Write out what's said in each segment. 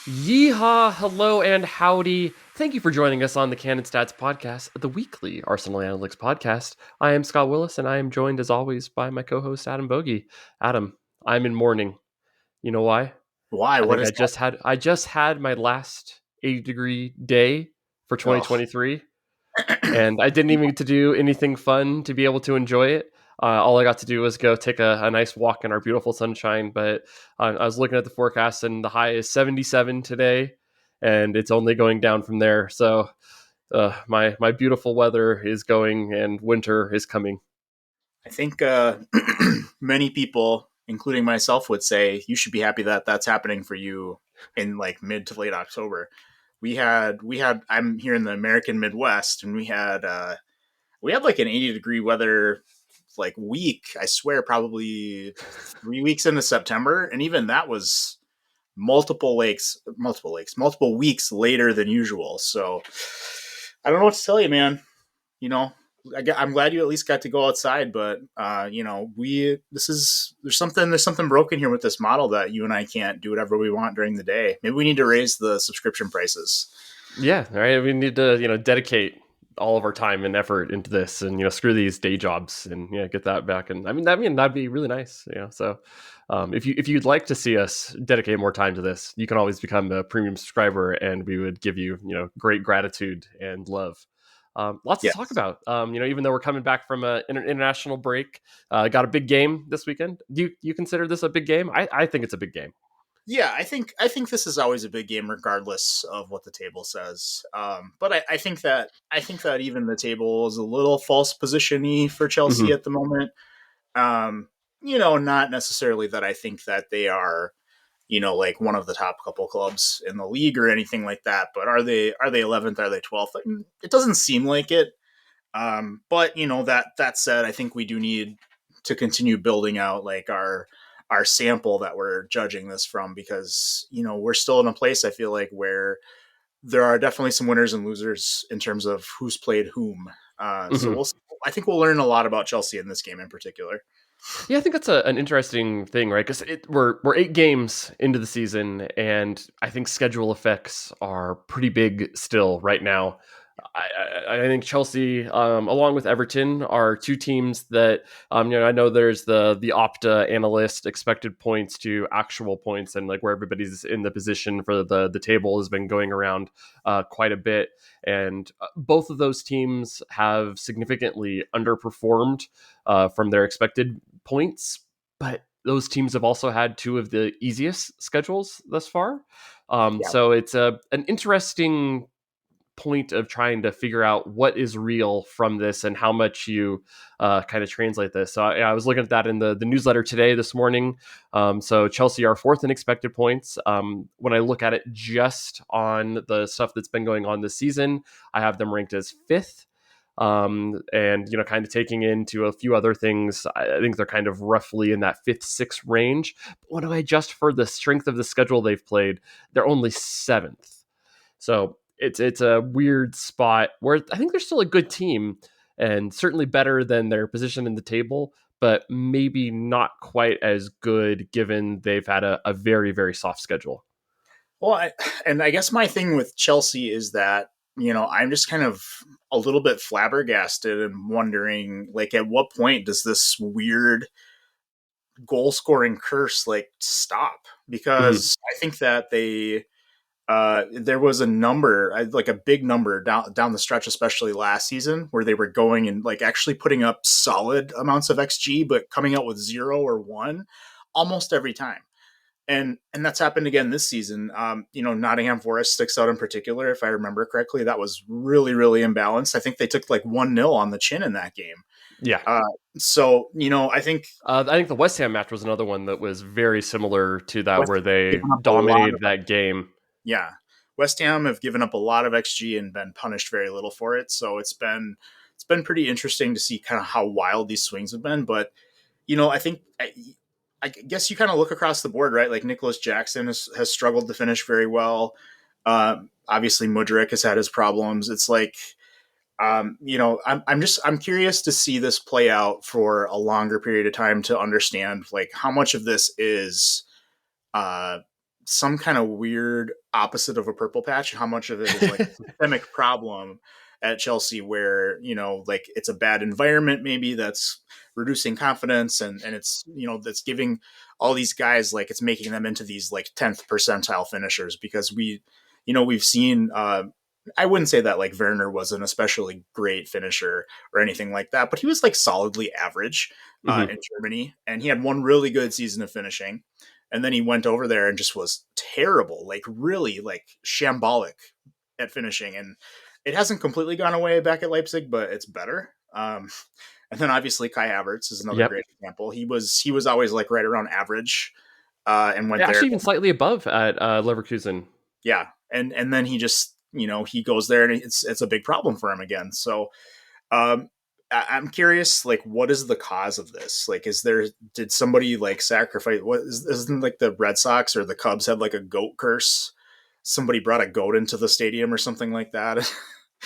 Yeehaw, hello, and howdy. Thank you for joining us on the Canon Stats podcast, the weekly Arsenal Analytics podcast. I am Scott Willis, and I am joined, as always, by my co-host, Adam Bogey. Adam, I'm in mourning. You know why? Why? I What think is that? I just had my last 80-degree day for Oh, 2023, and I didn't even get to do anything fun to be able to enjoy it. All I got to do was go take a nice walk in our beautiful sunshine. But I was looking at the forecast, and the high is 77 today, and it's only going down from there. So my beautiful weather is going, and winter is coming. I think many people, including myself, would say you should be happy that that's happening for you in like mid to late October. We had. I'm here in the American Midwest, and we had like an 80-degree weather like week. I swear, probably 3 weeks into September, and even that was multiple weeks later than usual. So I don't know what to tell you, man. You know, I'm glad you at least got to go outside, but there's something broken here with this model that you and I can't do whatever we want during the day. Maybe we need to raise the subscription prices. Yeah, right. We need to dedicate all of our time and effort into this, and screw these day jobs, and get that back. And that'd be really nice. So if you'd like to see us dedicate more time to this, you can always become a premium subscriber, and we would give you great gratitude and love. Lots to talk Yes. about. Even though we're coming back from an international break, got a big game this weekend. Do you consider this a big game? I think it's a big game. Yeah, I think this is always a big game, regardless of what the table says. But I think that even the table is a little false positiony for Chelsea Hmm. at the moment. Um, not necessarily that I think that they are, like one of the top couple clubs in the league or anything like that. But are they 11th? Are they 12th? It doesn't seem like it. But that said, I think we do need to continue building out like our sample that we're judging this from, because we're still in a place, I feel like, where there are definitely some winners and losers in terms of who's played whom. So Hmm. I think we'll learn a lot about Chelsea in this game in particular. Yeah, I think that's an interesting thing, right? Because we're 8 games into the season, and I think schedule effects are pretty big still right now. I think Chelsea, along with Everton, are two teams that I know there's the Opta analyst expected points to actual points, and like where everybody's in the position for the table has been going around quite a bit, and both of those teams have significantly underperformed from their expected points, but those teams have also had two of the easiest schedules thus far. Yeah. So it's an interesting point of trying to figure out what is real from this and how much you kind of translate this. So I was looking at that in the newsletter today, this morning. So Chelsea are fourth in expected points. When I look at it just on the stuff that's been going on this season, I have them ranked as fifth. And kind of taking into a few other things, I think they're kind of roughly in that fifth, sixth range. But when I adjust for the strength of the schedule they've played, they're only seventh. So it's a weird spot where I think they're still a good team and certainly better than their position in the table, but maybe not quite as good given they've had a very, very soft schedule. Well, and I guess my thing with Chelsea is that I'm just kind of a little bit flabbergasted and wondering, like, at what point does this weird goal scoring curse like stop? Mhm. Because I think that there was a number, like a big number down the stretch, especially last season, where they were going and like actually putting up solid amounts of XG, but coming out with 0 or 1 almost every time. And that's happened again this season. Nottingham Forest sticks out in particular. If I remember correctly, that was really, really imbalanced. I think they took like 1-0 on the chin in that game. Yeah. Uh, so I think I think the West Ham match was another one that was very similar to that, West where Ham they given up a lot dominated of that game. yeah. West Ham have given up a lot of XG and been punished very little for it. So it's been pretty interesting to see kind of how wild these swings have been. But I think I guess you kind of look across the board, right? Like Nicholas Jackson has struggled to finish very well. Obviously, Mudryk has had his problems. It's like, I'm curious to see this play out for a longer period of time to understand like how much of this is, uh, some kind of weird opposite of a purple patch. How much of it is like a systemic problem at Chelsea where, like it's a bad environment maybe that's reducing confidence, and it's, that's giving all these guys, like it's making them into these like 10th percentile finishers, because we've seen, I wouldn't say that like Werner was an especially great finisher or anything like that, but he was like solidly average Hmm. in Germany, and he had one really good season of finishing, and then he went over there and just was terrible, like really like shambolic at finishing. And it hasn't completely gone away back at Leipzig, but it's better. And then obviously Kai Havertz is another Yep. great example. He was always like right around average, and went there. Actually, even slightly above at Leverkusen. Yeah, and then he just, he goes there and it's a big problem for him again. So um, I'm curious, like, what is the cause of this? Like, did somebody like sacrifice? Isn't like the Red Sox or the Cubs had like a goat curse? Somebody brought a goat into the stadium or something like that.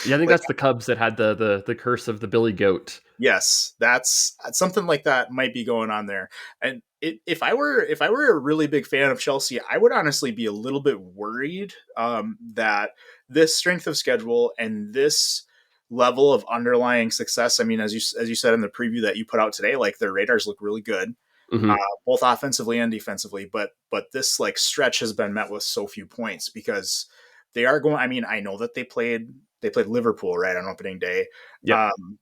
Yeah, I think Like, that's the Cubs that had the curse of the Billy Goat. yes, that's something like that might be going on there. And if I were a really big fan of Chelsea, I would honestly be a little bit worried, that this strength of schedule and this level of underlying success. I mean, as you said in the preview that you put out today, like their radars look really good, uh, Hmm. both offensively and defensively. But this like stretch has been met with so few points because they are going. I mean, I know that they played Liverpool right on opening day. Yep. Um,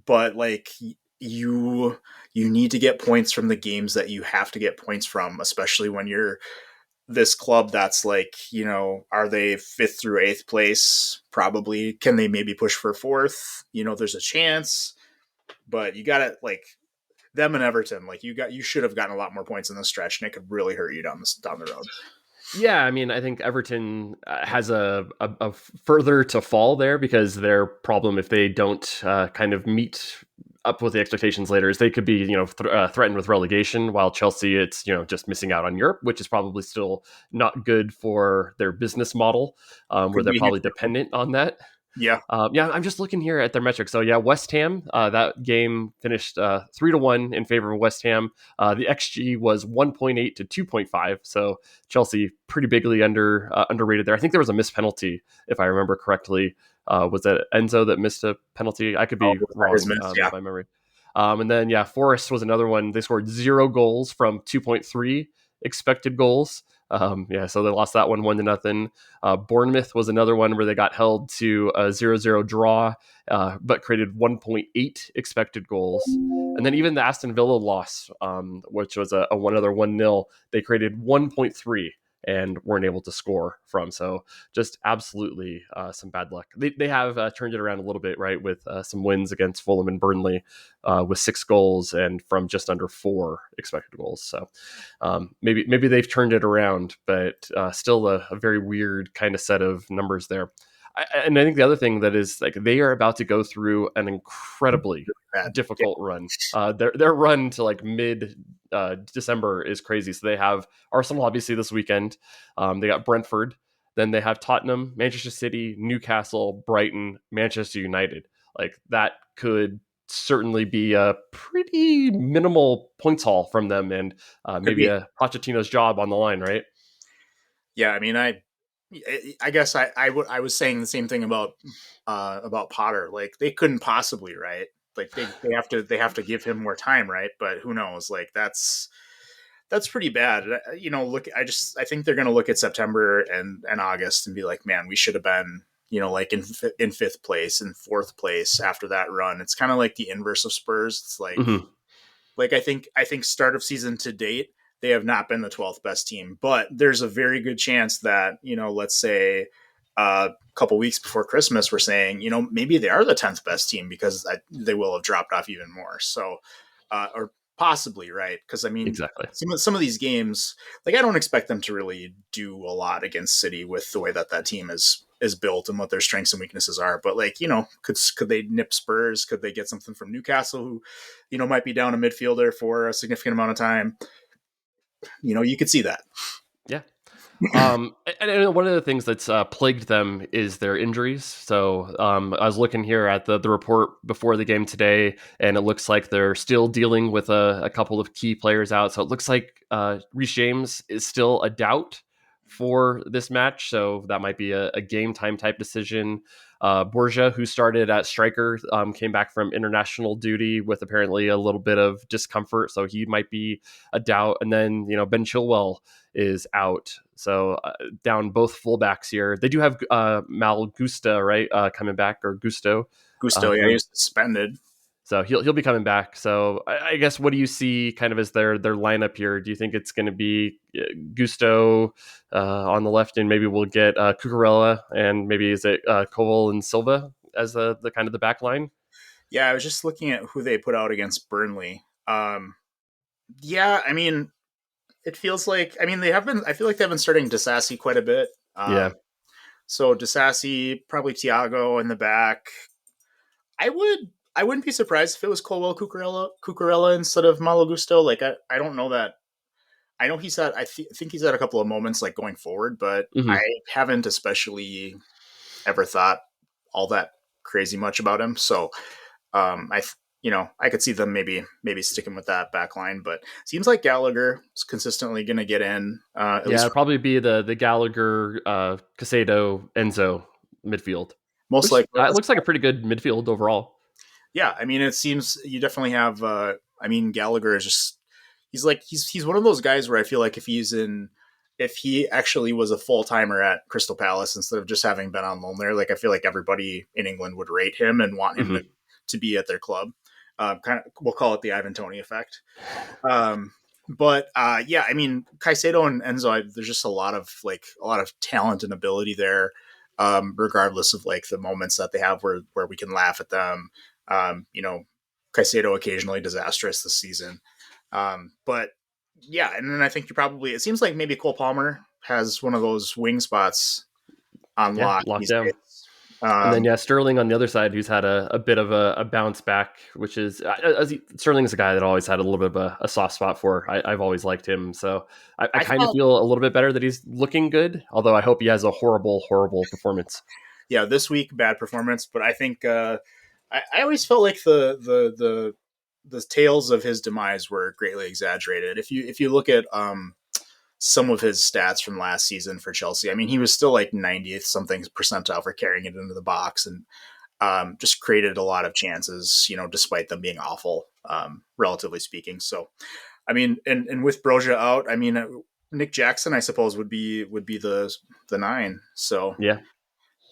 but like you need to get points from the games that you have to get points from, especially when you're this club that's like, are they fifth through eighth place? Probably. Can they maybe push for fourth? There's a chance, but you got to like them and Everton. Like you should have gotten a lot more points in the stretch, and it could really hurt you down the road. Yeah, I mean, I think Everton has a further to fall there because their problem, if they don't kind of meet up with the expectations later, is they could be threatened with relegation. While Chelsea, it's just missing out on Europe, which is probably still not good for their business model, where Could they're be probably dependent on that. yeah. Yeah, I'm just looking here at their metrics. So yeah, West Ham, that game finished 3-1 in favor of West Ham. The XG was 1.8 to 2.5. So Chelsea pretty bigly underrated there. I think there was a missed penalty, if I remember correctly. Was that Enzo that missed a penalty? I could Oh, be his wrong minutes, with yeah. my memory. And then yeah, Forest was another one. They scored 0 goals from 2.3 expected goals. Yeah, so they lost that one 1-0. Bournemouth was another one where they got held to a 0-0 draw, but created 1.8 expected goals. And then even the Aston Villa loss, which was a one other 1-0, they created 1.3 and weren't able to score from. So just absolutely some bad luck. They have turned it around a little bit, right, with some wins against Fulham and Burnley with 6 goals and from just under 4 expected goals. So maybe they've turned it around, but still a very weird kind of set of numbers there. And I think the other thing that is like they are about to go through an incredibly Bad. Yeah. difficult run. Their run to like mid December is crazy. So they have Arsenal obviously this weekend. They got Brentford. Then they have Tottenham, Manchester City, Newcastle, Brighton, Manchester United. Like that could certainly be a pretty minimal points haul from them, and Could maybe be. a Pochettino's job on the line, right? Yeah, I mean, I guess I was saying the same thing about Potter. Like they couldn't possibly, right? Like they have to give him more time, right? But who knows? Like that's pretty bad. Look, I think they're going to look at September and August and be like, man, we should have been, like in fifth place and fourth place after that run. It's kind of like the inverse of Spurs. It's Mm-hmm. like I think start of season to date, they have not been the 12th best team, but there's a very good chance that, let's say a couple weeks before Christmas, we're saying, maybe they are the 10th best team because they will have dropped off even more. So, or possibly, right? Because I mean, Exactly. some of these games, like I don't expect them to really do a lot against City with the way that team is built and what their strengths and weaknesses are. But like, could they nip Spurs? Could they get something from Newcastle, who, might be down a midfielder for a significant amount of time? You could see that. Yeah. And one of the things that's plagued them is their injuries. So I was looking here at the report before the game today, and it looks like they're still dealing with a couple of key players out. So it looks like Reece James is still a doubt for this match. So that might be a game time type decision. Borja, who started at striker, came back from international duty with apparently a little bit of discomfort. So he might be a doubt. And then, Ben Chilwell is out. So down both fullbacks here. They do have Mal Gusta, right, coming back, or Gusto. Gusto, yeah, Coming. he's suspended. So he'll be coming back. So I guess, what do you see kind of as their lineup here? Do you think it's going to be Gusto on the left, and maybe we'll get Cucurella, and maybe is it Koval and Silva as the kind of the back line? Yeah, I was just looking at who they put out against Burnley. Yeah, I mean, it feels like, I mean, they have been. I feel like they've been starting Disasi quite a bit. Yeah. So Disasi, probably Tiago in the back. I would. I wouldn't be surprised if it was Colwell Cucurella instead of Malo Gusto. Like I don't know that. I know he's had. Think he's had a couple of moments like going forward, but I Hmm. haven't especially ever thought all that crazy much about him. So I I could see them maybe sticking with that back line, but seems like Gallagher is consistently going to get in at Yeah, least it'll probably be the Gallagher, Casado, Enzo midfield, most which likely. looks like a pretty good midfield overall. Yeah, I mean, it seems you definitely have. I mean, Gallagher is just he's one of those guys where I feel like if he actually was a full timer at Crystal Palace instead of just having been on loan there, like I feel like everybody in England would rate him and want him Hmm. to be at their club. Kind of, we'll call it the Ivan Toney effect. Um, but yeah, I mean, Caicedo and Enzo, there's just a lot of talent and ability there. Regardless of like the moments that they have where we can laugh at them. You know, Caicedo occasionally disastrous this season. But yeah, and then I think it seems like maybe Cole Palmer has one of those wing spots on Yeah, lock these lockdown. days. And then, yeah, Sterling on the other side, who's had a bit of a bounce back, which is Sterling is a guy that I always had a little bit of a soft spot for. I've always liked him, so I I kind of thought, feel a little bit better that he's looking good. Although I hope he has a horrible, horrible performance. yeah, this week bad performance, but I think I always felt like the tales of his demise were greatly exaggerated. If you look at some of his stats from last season for Chelsea, I mean, he was still like 90th something percentile for carrying it into the box and just created a lot of chances, despite them being awful, relatively speaking. So, I mean, and with Broja out, I mean, Nick Jackson, I suppose, would be the nine. So, Yeah,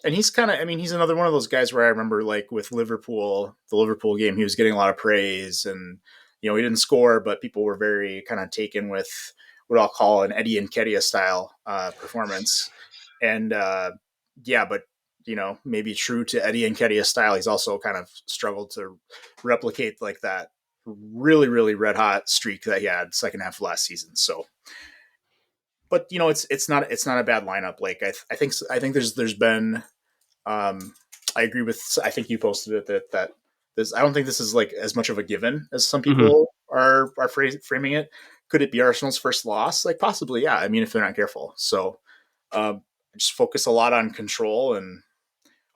and he's kind of, I mean, he's another one of those guys where I remember like with the Liverpool game, he was getting a lot of praise and, he didn't score, but people were very kind of taken with what I'll call an Eddie and Nketiah style performance. And yeah, but, maybe true to Eddie and Nketiah style, he's also kind of struggled to replicate like that really, really red hot streak that he had second half of last season. So, but it's not a bad lineup. Like I think there's been I agree with. I think you posted it that this. I don't think this is like as much of a given as some hmm people are framing it. Could it be Arsenal's first loss? Like possibly, yeah. I mean, if they're not careful. So just focus a lot on control and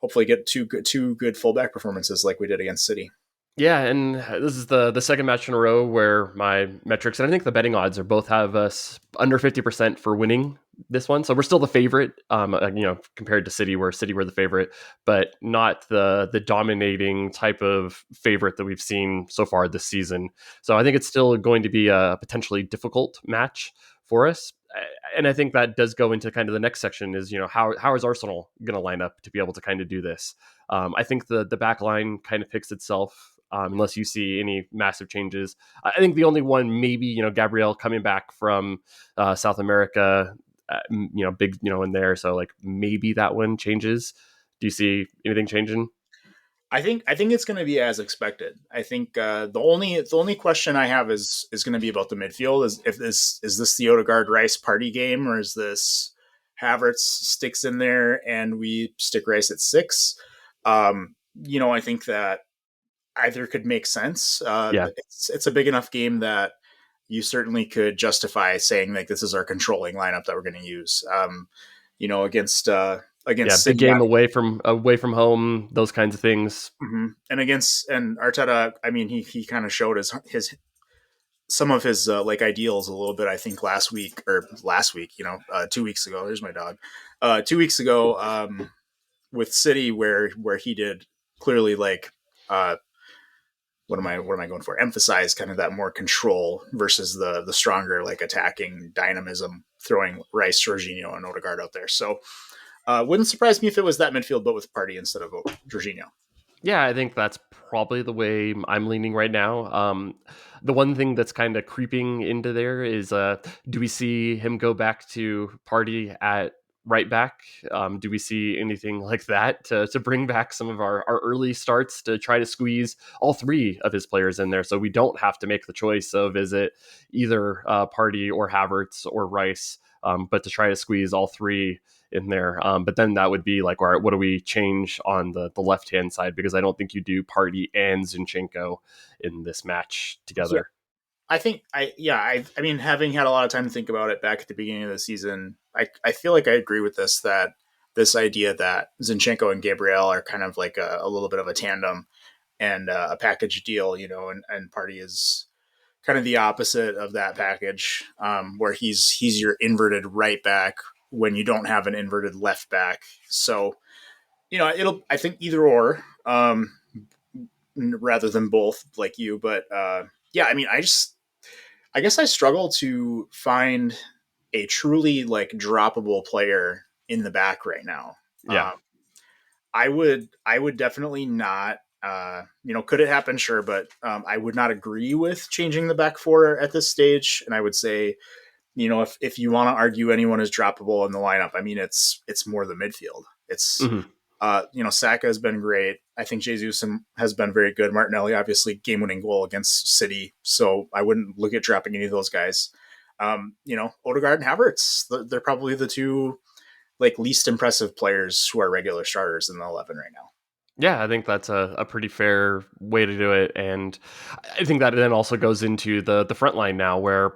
hopefully get two good fullback performances like we did against City. yeah. And this is the second match in a row where my metrics, and I think the betting odds, are both have us under 50% for winning this one. So we're still the favorite, compared to City, where City were the favorite, but not the dominating type of favorite that we've seen so far this season. So I think it's still going to be a potentially difficult match for us. And I think that does go into kind of the next section is, how is Arsenal going to line up to be able to kind of do this? I think the back line kind of picks itself. Unless you see any massive changes, I think the only one, maybe, Gabriel coming back from South America, big, in there. So like maybe that one changes. Do you see anything changing? I think it's going to be as expected. I think the only question I have is going to be about the midfield. Is this the Odegaard Rice party game, or is this Havertz sticks in there and we stick Rice at six? I think that either could make sense. Yeah. It's a big enough game that you certainly could justify saying like this is our controlling lineup that we're going to use. Against Yeah, against big City. game away from home, those kinds of things. And Arteta, I mean, he kind of showed his some of his like ideals a little bit. I think last week, 2 weeks ago. There's my dog. 2 weeks ago, with City, where he did clearly like what am I going for? Emphasize kind of that more control versus the stronger like attacking dynamism, throwing Rice, Jorginho, and Odegaard out there. So wouldn't surprise me if it was that midfield, but with Party instead of Jorginho. Yeah, I think that's probably the way I'm leaning right now. The one thing that's kind of creeping into there is, do we see him go back to Party at right back? Do we see anything like that to bring back some of our early starts to try to squeeze all three of his players in there, so we don't have to make the choice of is it either Party or Havertz or Rice, but to try to squeeze all three in there. But then that would be like, all right, what do we change on the left hand side? Because I don't think you do Party and Zinchenko in this match Yeah, together. I think I mean, having had a lot of time to think about it back at the beginning of the season, I feel like I agree with this idea that Zinchenko and Gabriel are kind of like a little bit of a tandem and a package deal, and Party is kind of the opposite of that package, where he's your inverted right back when you don't have an inverted left back. So I think either or, rather than both, like you. But yeah, I mean, I guess I struggle to find a truly like droppable player in the back right now. Yeah. I would definitely not. Could it happen? Sure, but I would not agree with changing the back four at this stage. And I would say, if you want to argue anyone is droppable in the lineup, I mean, it's more the midfield. It's Hmm. Saka has been great. I think Jesus has been very good. Martinelli, obviously, game-winning goal against City, so I wouldn't look at dropping any of those guys. Odegaard and Havertz, they're probably the two like least impressive players who are regular starters in the 11 right now. Yeah, I think that's a pretty fair way to do it. And I think that then also goes into the front line now, where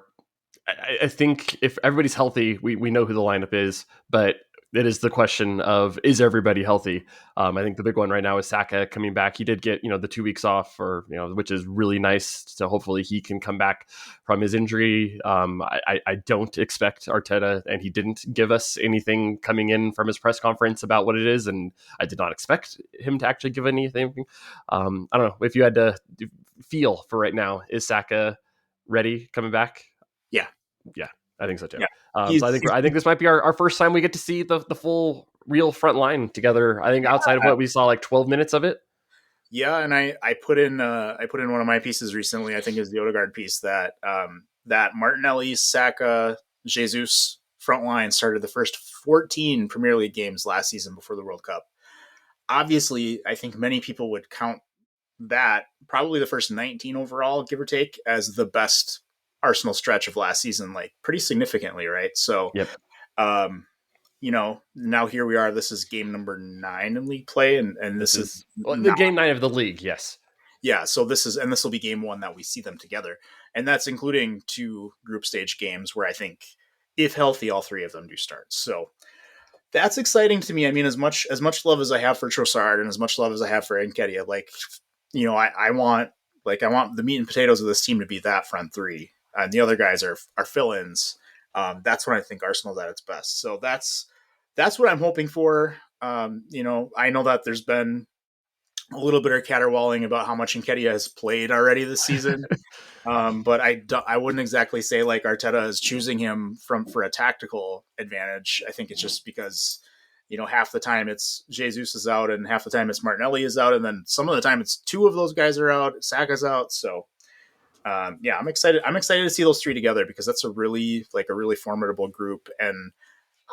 I think if everybody's healthy, we know who the lineup is, but it is the question of is everybody healthy? I think the big one right now is Saka coming back. He did get the 2 weeks off, or which is really nice. So hopefully he can come back from his injury. I don't expect Arteta, and he didn't give us anything coming in from his press conference about what it is, and I did not expect him to actually give anything. I don't know if you had to feel for right now, is Saka ready coming back? Yeah, Yeah, I think so too. yeah. So I think this might be our first time we get to see the full real front line together. I think outside of what we saw, like 12 minutes of it. Yeah, and I put in one of my pieces recently. I think is the Odegaard piece that Martinelli, Saka, Jesus front line started the first 14 Premier League games last season before the World Cup. Obviously, I think many people would count that probably the first 19 overall, give or take, as the best Arsenal stretch of last season, like pretty significantly, right? So, Yep. um, now here we are. This is game number 9 in league play, and This this is is the not game 9 of the league. Yes. yeah. So this will be game 1 that we see them together, and that's including 2 group stage games where I think, if healthy, all 3 of them do start. So that's exciting to me. I mean, as much love as I have for Trossard and as much love as I have for Nketiah, like I want the meat and potatoes of this team to be that front 3, and the other guys are fill-ins. That's when I think Arsenal's at its best. So that's what I'm hoping for. I know that there's been a little bit of caterwauling about how much Nketiah has played already this season. But I wouldn't exactly say like Arteta is choosing him for a tactical advantage. I think it's just because half the time it's Jesus is out and half the time it's Martinelli is out, and then some of the time it's 2 of those guys are out, Saka's out. So yeah, I'm excited. I'm excited to see those 3 together because that's a really formidable group, and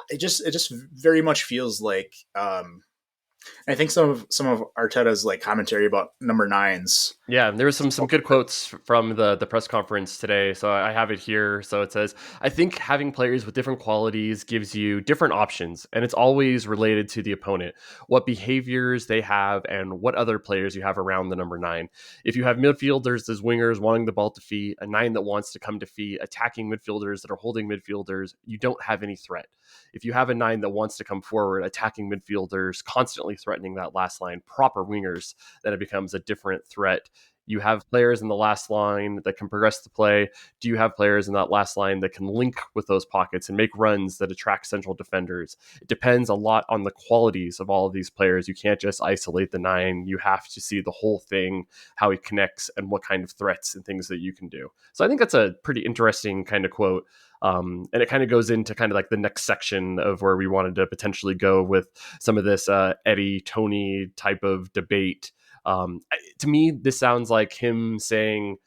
it just very much feels like I think some of Arteta's like commentary about number 9s Yeah, there was some good quotes from the press conference today. So I have it here. So it says, I think having players with different qualities gives you different options, and it's always related to the opponent, what behaviors they have, and what other players you have around the number nine. If you have midfielders as wingers wanting the ball to feet, a nine that wants to come to feet, attacking midfielders that are holding midfielders, you don't have any threat. If you have a nine that wants to come forward, attacking midfielders, constantly threatening that last line, proper wingers, then it becomes a different threat. You have players in the last line that can progress the play. Do you have players in that last line that can link with those pockets and make runs that attract central defenders? It depends a lot on the qualities of all of these players. You can't just isolate the nine. You have to see the whole thing, how he connects, and what kind of threats and things that you can do. So I think that's a pretty interesting kind of quote. And it kind of goes into kind of like the next section of where we wanted to potentially go with some of this Eddie Toney type of debate. To me, this sounds like him saying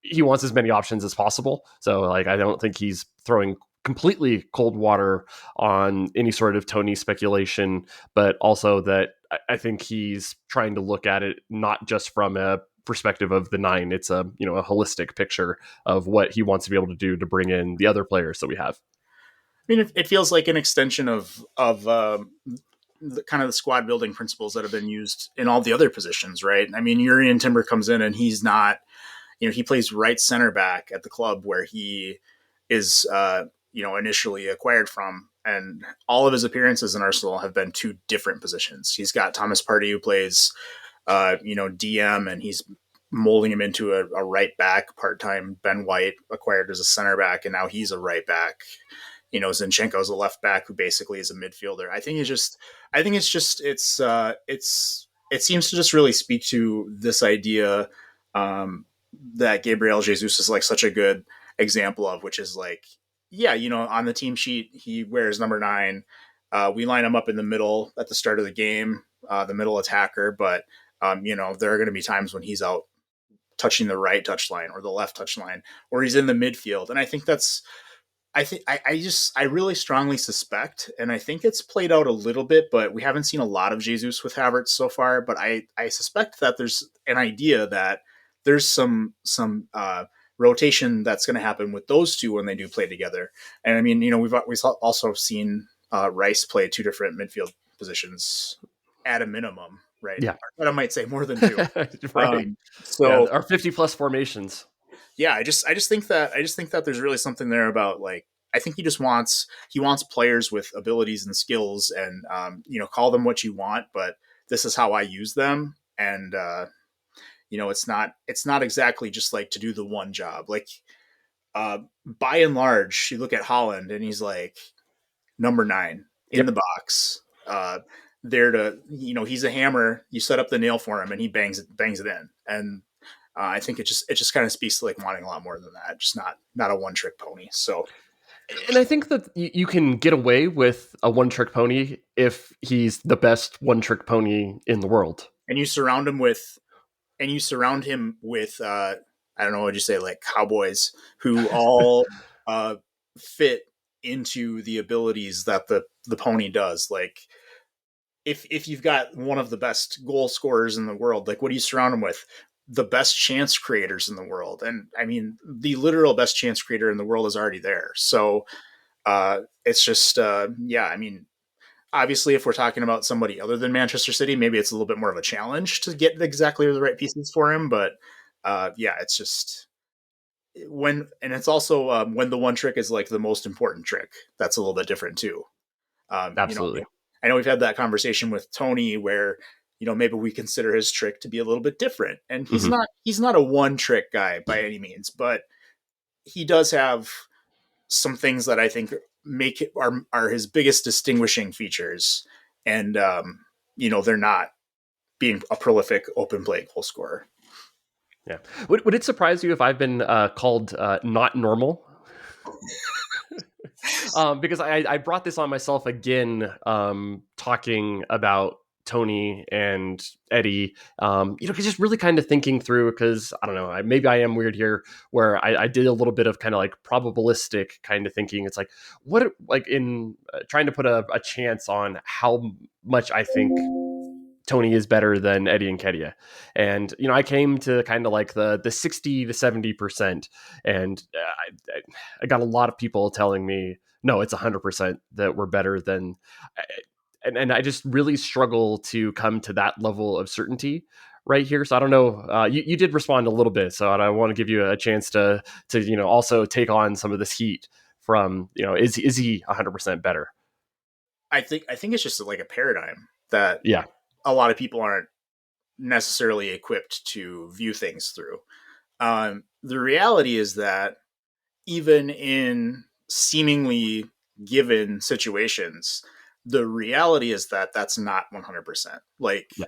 he wants as many options as possible. So, like, I don't think he's throwing completely cold water on any sort of Tony speculation, but also that I think he's trying to look at it not just from a perspective of the nine. It's a holistic picture of what he wants to be able to do to bring in the other players that we have. I mean, it feels like an extension of the kind of the squad building principles that have been used in all the other positions, right? I mean, Urian Timber comes in and he's not, he plays right center back at the club where he is, initially acquired from. And all of his appearances in Arsenal have been two different positions. He's got Thomas Partey who plays, DM, and he's molding him into a right back part time. Ben White acquired as a center back, and now he's a right back. Zinchenko's a left back who basically is a midfielder. I think it seems to just really speak to this idea that Gabriel Jesus is like such a good example of, which is like, yeah, on the team sheet, he wears number 9. We line him up in the middle at the start of the game, the middle attacker, but there are going to be times when he's out touching the right touch line or the left touch line, or he's in the midfield. And I think that's, I really strongly suspect, and I think it's played out a little bit, but we haven't seen a lot of Jesus with Havertz so far. But I suspect that there's an idea that there's some rotation that's going to happen with those two when they do play together. And I mean, we've also seen Rice play two different midfield positions at a minimum, right? Yeah. But I might say more than two. Right. So our 50 plus formations. yeah, I just think that there's really something there about, like, I think he wants players with abilities and skills, and call them what you want, but this is how I use them. And it's not exactly just like to do the one job. Like, by and large, you look at Holland and he's like number 9 in Yep. the box, there to, he's a hammer. You set up the nail for him and he bangs it in. And I think it just kind of speaks to like wanting a lot more than that, just not a one trick pony. So, And I think that you can get away with a one trick pony if he's the best one trick pony in the world. and you surround him with I don't know what you say, like cowboys who all fit into the abilities that the pony does. Like, if you've got one of the best goal scorers in the world, like, what do you surround him with? The best chance creators in the world. And I mean, the literal best chance creator in the world is already there. So it's just yeah, I mean, obviously if we're talking about somebody other than Manchester City, maybe it's a little bit more of a challenge to get exactly the right pieces for him. But yeah, it's just and it's also when the one trick is like the most important trick, that's a little bit different too. Absolutely. I know we've had that conversation with Tony where, maybe we consider his trick to be a little bit different. And he's Mhm. not a one trick guy by any means, but he does have some things that I think make it are his biggest distinguishing features. And they're not being a prolific open play goal scorer. Yeah. Would it surprise you if I've been called not normal? Because I brought this on myself again, talking about Tony and Eddie, just really kind of thinking through, because I don't know, maybe I am weird here, where I did a little bit of kind of like probabilistic kind of thinking. It's like, in trying to put a chance on how much I think Toney is better than Eddie Nketiah. And, I came to kind of like the 60 to 70%. And I got a lot of people telling me, no, it's 100% that we're better than. And I just really struggle to come to that level of certainty right here. So I don't know. You did respond a little bit, so I want to give you a chance to also take on some of this heat from is he 100% better? I think it's just like a paradigm that Yeah. a lot of people aren't necessarily equipped to view things through. The reality is that even in seemingly given situations, the reality is that that's not 100%. Like, Yeah.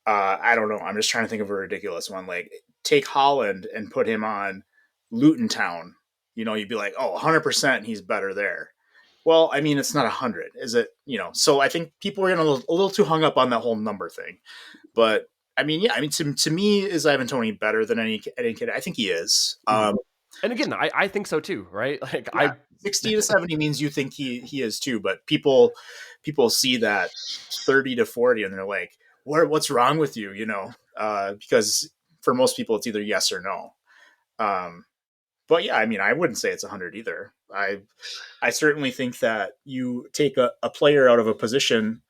I don't know. I'm just trying to think of a ridiculous one. Like, take Holland and put him on Luton Town. You'd be like, oh, 100% he's better there. Well, I mean, it's not 100, is it? So I think people are getting a little too hung up on that whole number thing. But I mean, yeah, I mean, to me, is Ivan Toney better than any kid? I think he is. Mhm. And again, I think so too, right? Like Yeah, 60 to 70 means you think he is too, but people see that 30 to 40 and they're like, what's wrong with you? Because for most people it's either yes or no. Um, but yeah, I mean, I wouldn't say it's 100 either. I certainly think that you take a player out of a position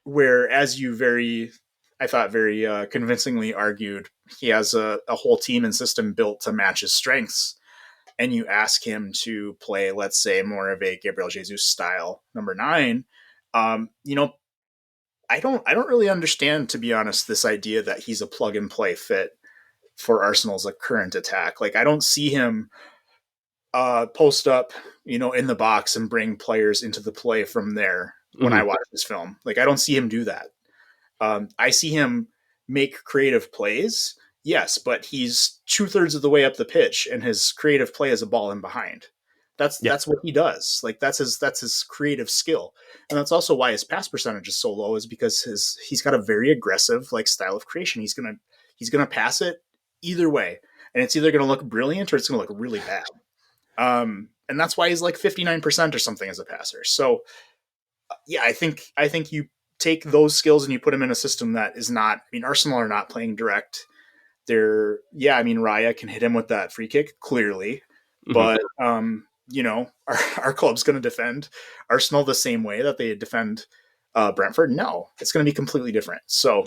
where, as you I thought very convincingly argued, he has a whole team and system built to match his strengths, and you ask him to play, let's say, more of a Gabriel Jesus style number nine. um, you know, I don't really understand, to be honest, this idea that he's a plug and play fit for Arsenal's like current attack. Like, I don't see him post up, in the box and bring players into the play from there when I Mhm. watch this film. Like, I don't see him do that. I see him make creative plays, yes, but he's 2/3 of the way up the pitch, and his creative play is a ball in behind. That's Yeah. that's what he does. Like, that's his creative skill, and that's also why his pass percentage is so low. Is because he's got a very aggressive like style of creation. He's gonna pass it either way, and it's either gonna look brilliant or it's gonna look really bad. And that's why he's like 59% or something as a passer. So yeah, I think you take those skills and you put them in a system that is not. I mean, Arsenal are not playing direct. I mean, Raya can hit him with that free kick clearly, Mhm. but our club's going to defend Arsenal the same way that they defend Brentford. No, it's going to be completely different. So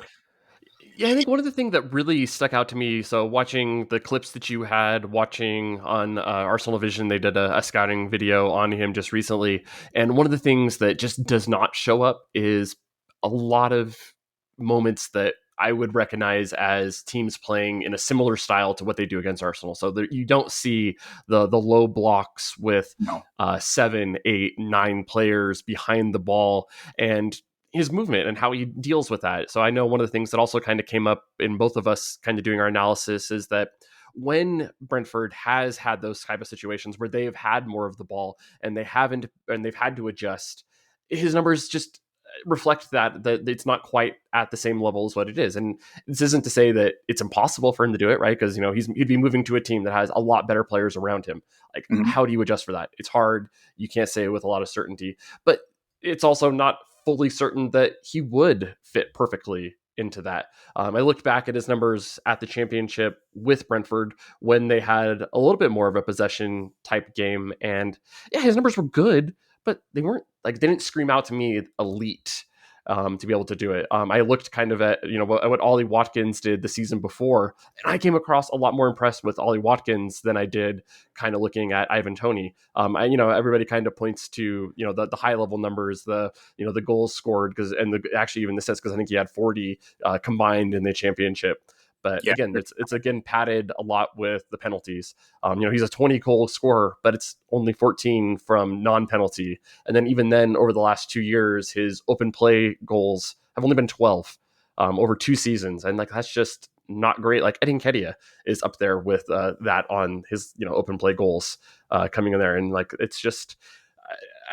Yeah, I think one of the things that really stuck out to me, so watching the clips that you had, watching on Arsenal Vision, they did a scouting video on him just recently. And one of the things that just does not show up is a lot of moments that I would recognize as teams playing in a similar style to what they do against Arsenal. So there, you don't see the low blocks with no, 7, 8, 9 players behind the ball. And his movement and how he deals with that. So I know one of the things that also kind of came up in both of us kind of doing our analysis is that when Brentford has had those type of situations where they have had more of the ball and they've had to adjust, his numbers just reflect that it's not quite at the same level as what it is. And this isn't to say that it's impossible for him to do it, right? Because he'd be moving to a team that has a lot better players around him. Like, mm-hmm. how do you adjust for that? It's hard. You can't say it with a lot of certainty, but it's also not fully certain that he would fit perfectly into that. I looked back at his numbers at the championship with Brentford when they had a little bit more of a possession type game, and yeah, his numbers were good, but they weren't like they didn't scream out to me elite. To be able to do it, I looked kind of at what Ollie Watkins did the season before, and I came across a lot more impressed with Ollie Watkins than I did kind of looking at Ivan Toney. Everybody kind of points to the high level numbers, the goals scored actually even the sets because I think he had 40 combined in the championship. But Yeah, again, it's again padded a lot with the penalties. He's a 20 goal scorer, but it's only 14 from non-penalty. And then even then, over the last 2 years, his open play goals have only been 12 over 2 seasons, and like that's just not great. Like Eddie Nketiah is up there with that on his open play goals coming in there, and like it's just.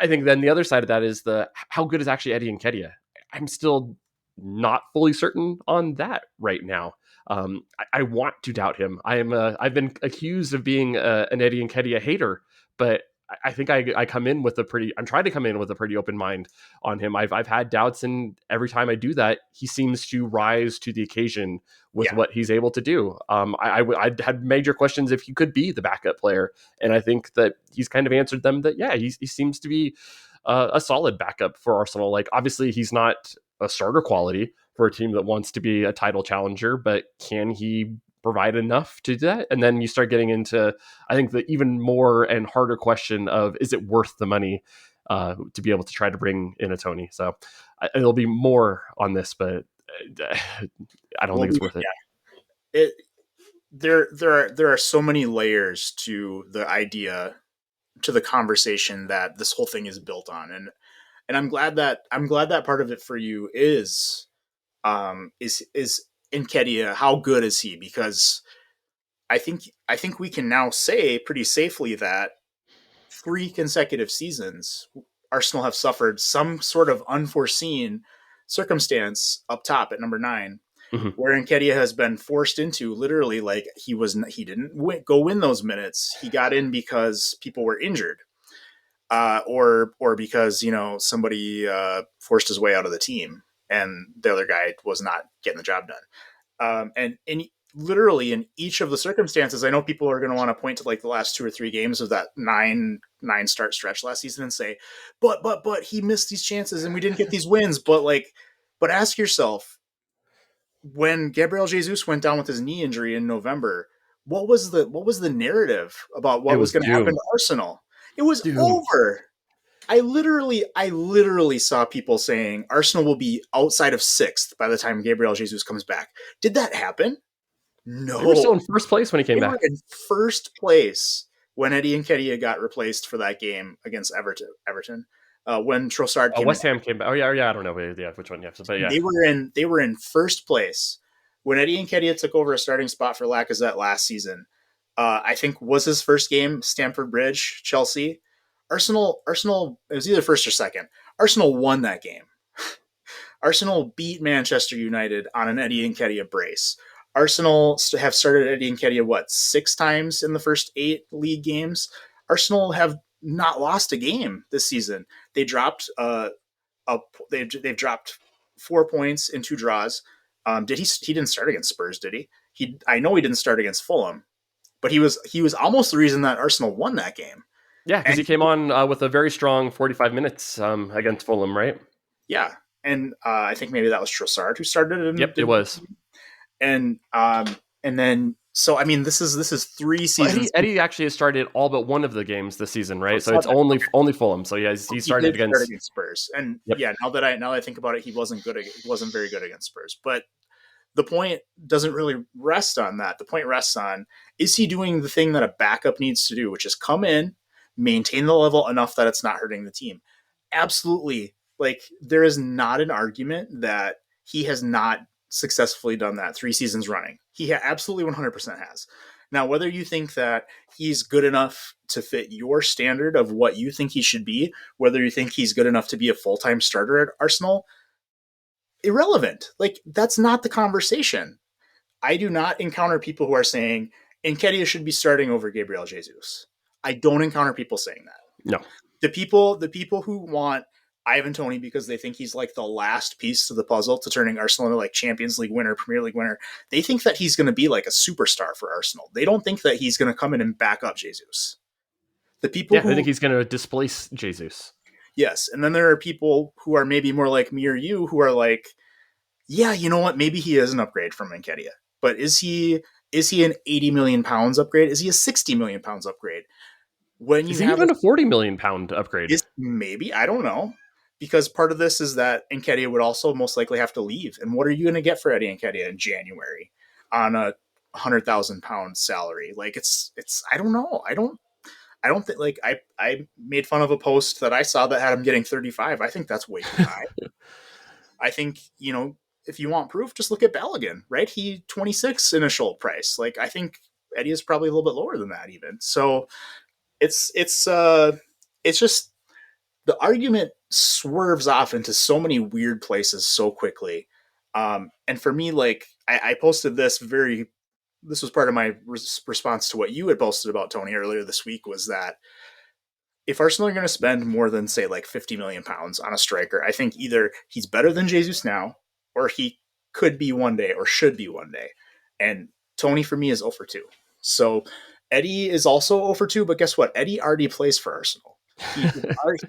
I think then the other side of that is how good is actually Eddie Nketiah. I'm still not fully certain on that right now. I want to doubt him. I've been accused of being an Eddie Nketiah hater, but I think I come in with a pretty. I'm trying to come in with a pretty open mind on him. I've had doubts, and every time I do that, he seems to rise to the occasion with Yeah. what he's able to do. I had major questions if he could be the backup player, and I think that he's kind of answered them. That yeah, he seems to be a solid backup for Arsenal. Like obviously, he's not a starter quality for a team that wants to be a title challenger, but can he provide enough to do that? And then you start getting into, I think, the even more and harder question of is it worth the money to be able to try to bring in a Toney? So there'll be more on this, but I don't Well, think it's worth it. it there are so many layers to the idea, to the conversation that this whole thing is built on, and I'm glad that part of it for you is Nketiah. How good is he? Because I think we can now say pretty safely that 3 consecutive seasons Arsenal have suffered some sort of unforeseen circumstance up top at number 9, Mm-hmm. where Nketiah has been forced into, literally, like, he didn't go win those minutes. He got in because people were injured, or because somebody forced his way out of the team, and the other guy was not getting the job done. And literally in each of the circumstances, I know people are going to want to point to like the last 2 or 3 games of that nine start stretch last season and say, but he missed these chances and we didn't get these wins. But ask yourself, when Gabriel Jesus went down with his knee injury in November, what was the narrative about It what was was going to happen doomed. to Arsenal? It was Doomed. over. I literally saw people saying Arsenal will be outside of sixth by the time Gabriel Jesus comes back. Did that happen? They were still No. in first place when he came They were back. in first place when Eddie Nketiah got replaced for that game against Everton, when Trossard came in. West Ham came back. Oh yeah, yeah. I don't know. Yeah, which one? Yeah, but yeah. They were in first place when Eddie Nketiah took over a starting spot for Lacazette last season. I think was his first game, Stamford Bridge, Chelsea. Arsenal. It was either first or second. Arsenal won that game. Arsenal beat Manchester United on an Eddie Nketiah brace. Arsenal have started Eddie Nketiah, 6 times in the first 8 league games. Arsenal have not lost a game this season. They dropped they've dropped 4 points in 2 draws. Did he didn't start against Spurs? Did he? I know he didn't start against Fulham, but he was almost the reason that Arsenal won that game. Yeah, because And he came on with a very strong 45 minutes against Fulham, right? yeah, and I think maybe that was Trossard who started and Yep, it did. was. And then, so I mean, this is three Well, seasons. Eddie actually has started all but one of the games this season, I right? So saw it's that. only Fulham. So yeah, he He started did start against. against Spurs, and Yep. yeah, now that I think about it, he wasn't good. He wasn't very good against Spurs. But the point doesn't really rest on that. The point rests on, is he doing the thing that a backup needs to do, which is come in, maintain the level enough that it's not hurting the team. Absolutely. Like, there is not an argument that he has not successfully done that 3 seasons running. He absolutely 100% has. Now, whether you think that he's good enough to fit your standard of what you think he should be, whether you think he's good enough to be a full-time starter at Arsenal, irrelevant. Like, that's not the conversation. I do not encounter people who are saying Nketiah should be starting over Gabriel Jesus. I don't encounter people saying that. No. The people who want Ivan Toney because they think he's like the last piece to the puzzle to turning Arsenal into like Champions League winner, Premier League winner, they think that he's going to be like a superstar for Arsenal. They don't think that he's going to come in and back up Jesus. The people Yeah, I who think he's going to displace Jesus. Yes, and then there are people who are maybe more like me or you who are like, yeah, you know what? Maybe he is an upgrade from Nketiah, but is he an 80 million pounds upgrade? Is he a 60 million pounds upgrade? When Is you he have a even a 40 million pound upgrade? is maybe, I don't know, because part of this is that Nketiah would also most likely have to leave, and what are you going to get for Eddie Nketiah in January on a 100,000 pound salary? Like, it's I don't know. I don't think, like, I made fun of a post that I saw that had him getting 35. I think that's way too high. I think, if you want proof, just look at Balogun, right? He 26 initial price. Like, I think Eddie is probably a little bit lower than that even. So it's just, the argument swerves off into so many weird places so quickly. And for me, like, I posted this was part of my response to what you had posted about Toney earlier this week, was that if Arsenal are going to spend more than say like 50 million pounds on a striker, I think either he's better than Jesus now, or he could be one day, or should be one day. And Toney for me is 0 for 2. So Eddie is also 0 for 2, but guess what? Eddie already plays for Arsenal. He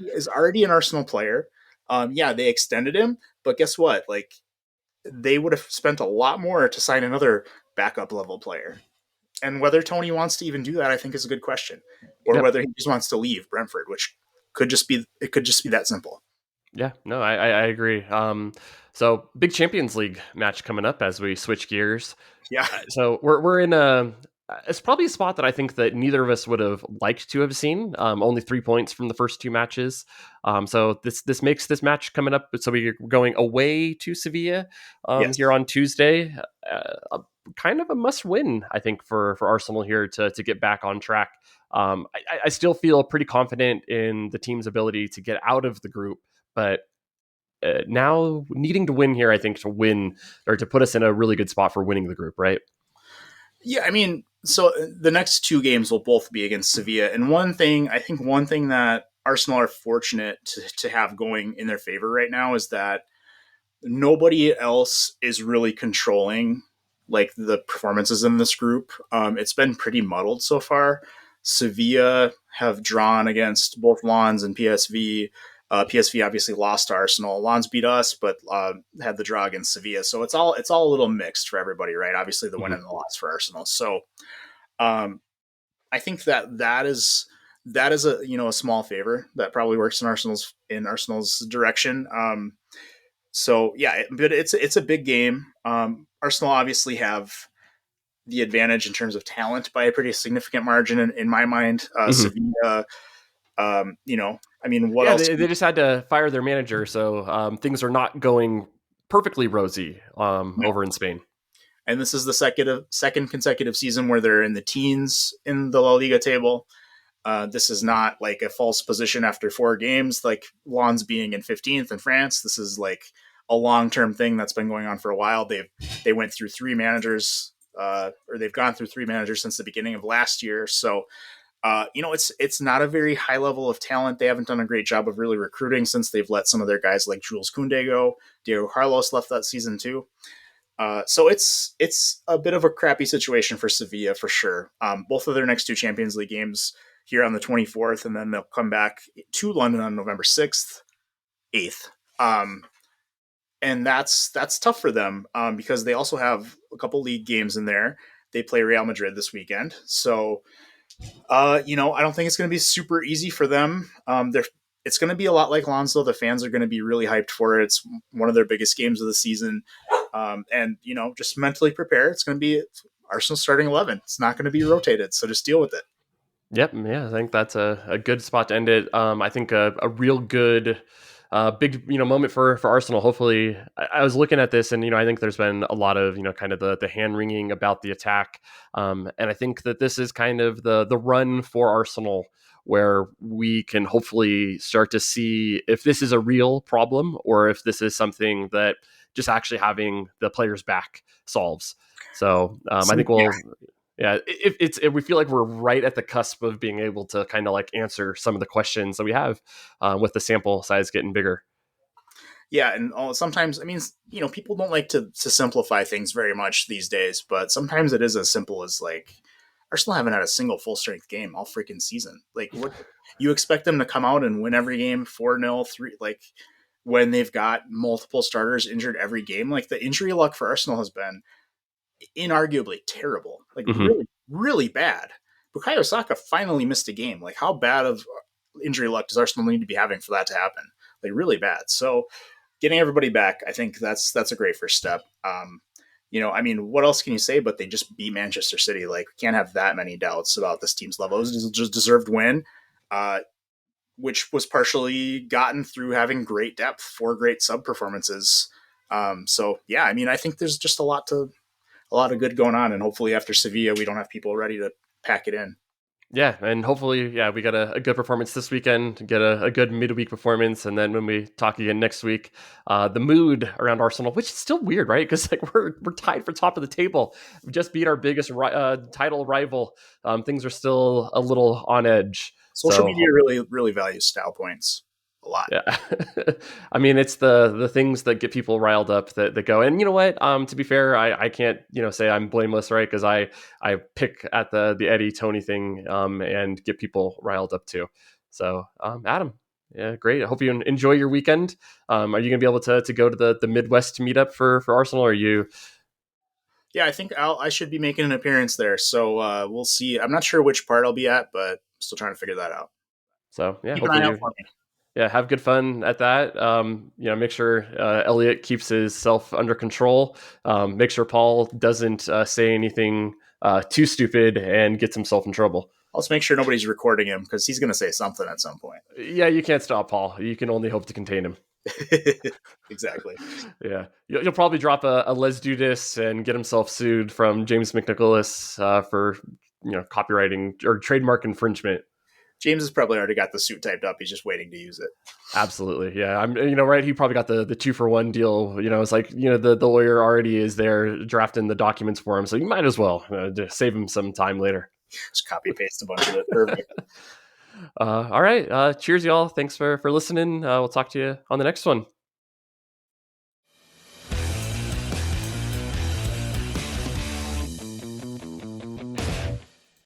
is already an Arsenal player. Yeah, they extended him, but guess what? Like they would have spent a lot more to sign another backup level player. And whether Toney wants to even do that, I think is a good question, or Yep. whether he just wants to leave Brentford, which could just be that simple. Yeah, no, I agree. So big Champions League match coming up as we switch gears. Yeah. So we're in a it's probably a spot that I think that neither of us would have liked to have seen. Only 3 points from the first two matches. So this makes this match coming up. So we're going away to Sevilla Yes. here on Tuesday. Kind of a must win, I think, for Arsenal here to get back on track. I still feel pretty confident in the team's ability to get out of the group, but now needing to win here, I think, to win or to put us in a really good spot for winning the group, right? Yeah, I mean, so the next two games will both be against Sevilla, and one thing that Arsenal are fortunate to have going in their favor right now is that nobody else is really controlling like the performances in this group. It's been pretty muddled so far. Sevilla have drawn against both Lens and PSV. PSV obviously lost to Arsenal. Lens beat us, but had the draw against Sevilla. So it's all a little mixed for everybody, right? Obviously, the win Mm-hmm. and the loss for Arsenal. So um, I think that is a a small favor that probably works in Arsenal's direction. So yeah, but it's a big game. Arsenal obviously have the advantage in terms of talent by a pretty significant margin in my mind. Mm-hmm. Sevilla, I mean, what Yeah, else? they just had to fire their manager, so things are not going perfectly rosy No. over in Spain. And this is the second consecutive season where they're in the teens in the La Liga table. This is not like a false position after 4 games, like Lens being in 15th in France. This is like a long term thing that's been going on for a while. They went through 3 managers, or they've gone through 3 managers since the beginning of last year. So it's not a very high level of talent. They haven't done a great job of really recruiting since they've let some of their guys like Jules Koundé go. Diego Carlos left that season too. So it's a bit of a crappy situation for Sevilla for sure. Both of their next two Champions League games here on the 24th, and then they'll come back to London on November 6th, 8th. And that's tough for them because they also have a couple league games in there. They play Real Madrid this weekend, so I don't think it's going to be super easy for them. It's going to be a lot like Lonzo. The fans are going to be really hyped for it. It's one of their biggest games of the season. And just mentally prepare. It's going to be Arsenal starting 11. It's not going to be rotated, so just deal with it. Yep, yeah, I think that's a good spot to end it. I think a real good, big moment for Arsenal. Hopefully, I was looking at this, and I think there's been a lot of kind of the hand wringing about the attack, and I think that this is kind of the run for Arsenal where we can hopefully start to see if this is a real problem or if this is something that just actually having the players back solves. So I think Yeah, yeah, if we feel like we're right at the cusp of being able to kind of like answer some of the questions that we have with the sample size getting bigger. yeah, and sometimes I mean, people don't like to simplify things very much these days, but sometimes it is as simple as like Arsenal haven't had a single full strength game all freaking season. Like, what you expect them to come out and win every game 4-0, 3 like when they've got multiple starters injured every game? Like the injury luck for Arsenal has been inarguably terrible, like Hmm. really, really bad. Bukayo Saka finally missed a game. Like, how bad of injury luck does Arsenal need to be having for that to happen? Like, really bad. So, getting everybody back, I think that's a great first step. I mean, what else can you say? But they just beat Manchester City. Like, we can't have that many doubts about this team's level. It was just deserved win, uh, which was partially gotten through having great depth, 4 great sub performances. So yeah, I mean, I think there's just a lot of good going on, and hopefully after Sevilla, we don't have people ready to pack it in. Yeah, and hopefully, yeah, we got a good performance this weekend, get a good midweek performance, and then when we talk again next week, the mood around Arsenal, which is still weird, right? Because like we're tied for top of the table, we just beat our biggest title rival. Things are still a little on edge. Social media So really values style points a lot. yeah. I mean, it's the things that get people riled up that go. And you know what? To be fair, I can't say I'm blameless, right? Because I pick at the Eddie Tony thing and get people riled up too. So Adam, yeah, great. I hope you enjoy your weekend. Are you gonna be able to go to the Midwest meetup for Arsenal? Or are you? Yeah, I think I should be making an appearance there. So we'll see. I'm not sure which part I'll be at, but still trying to figure that out. So yeah, Keep an eye hopefully out you for me. yeah, have good fun at that. Make sure Elliot keeps his self under control. Make sure Paul doesn't say anything too stupid and gets himself in trouble. Let's make sure nobody's recording him because he's going to say something at some point. Yeah, you can't stop Paul. You can only hope to contain him. Exactly. Yeah, you'll probably drop a Les Do This and get himself sued from James McNicholas for copywriting or trademark infringement. James has probably already got the suit typed up. He's just waiting to use it. Absolutely. Yeah. I'm, right. He probably got the 2-for-1 deal. It's like, the lawyer already is there drafting the documents for him. So you might as well just save him some time later. Just copy paste a bunch of it. Perfect. All right. Cheers, y'all. Thanks for listening. We'll talk to you on the next one.